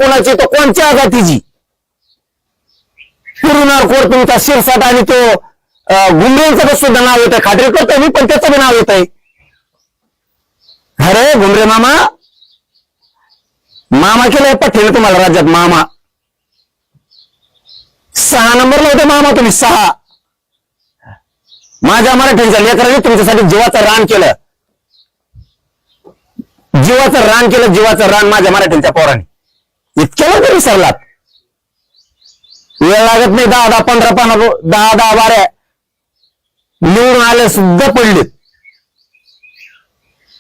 कोणाची तो कोणत्या जातीची पुरुणार कोड तुमचा शिरसाट आणि तो घुमरेंचं सुद्धा नाव येत आहे. खात्री करतोय मी, पण त्याचं बी नाव येत आहे. अरे घुमरे मामा, मामा केलंय पठेल तुम्हाला राज्यात मामा. 6 नंबरला होते मामा तुम्ही, 6. माझ्या मराठ्यांच्या लेकरांनी तुमच्यासाठी जीवाचं रान केलं, जीवाचं रान केलं, जीवाचं रान माझ्या मराठ्यांच्या पोरांनी. इतक्यावर तरी विसरलात. वेळ लागत नाही, 10-10, 15 पाना, 10-10 बाऱ्या निवडून आले सुद्धा पडलेत.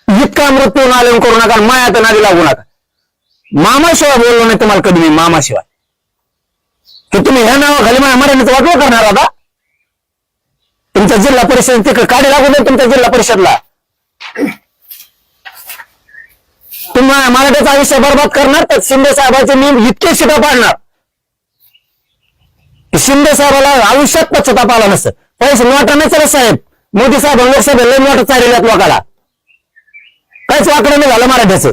इतका मृत्यू आले करू नका, माया तर नादी लागू नका. मामाशिवाय बोललो नाही तुम्हाला कधी मी, मामाशिवाय. की तुम्ही ह्या नावाखाली माझ्या मराठीचं वाटवं करणार आता. तुमच्या जिल्हा परिषद तिकडे काढे लागू दे तुमच्या जिल्हा परिषदला. तुम्हाला मराठीचं आयुष्य बरबाद करणार, तर शिंदे साहेबांचे मी इतके शिटा पाडणार. शिंदे साहेबाला आयुष्यात पश्चाताप आला नसतं. पैसे नोटा नाही चालत साहेब. मोदी साहेब लोकसभेला नोटा चाललेल्यात लोकाला, काहीच वाकडं नाही झालं मराठ्याचं.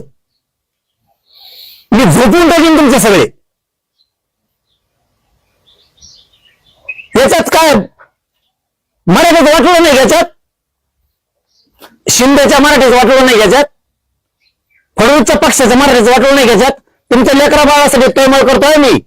मी झोपून टाकीन तुमचे सगळे. याच्यात काय मराठीचं वाटलं नाही याच्यात, शिंदेच्या मराठीचं वाटलं नाही याच्यात, फडणवीसच्या पक्षाचं मराठीचं वाटलं नाही याच्यात. तुमच्या लेकरा बाळासाठी तळमळ करतोय मी.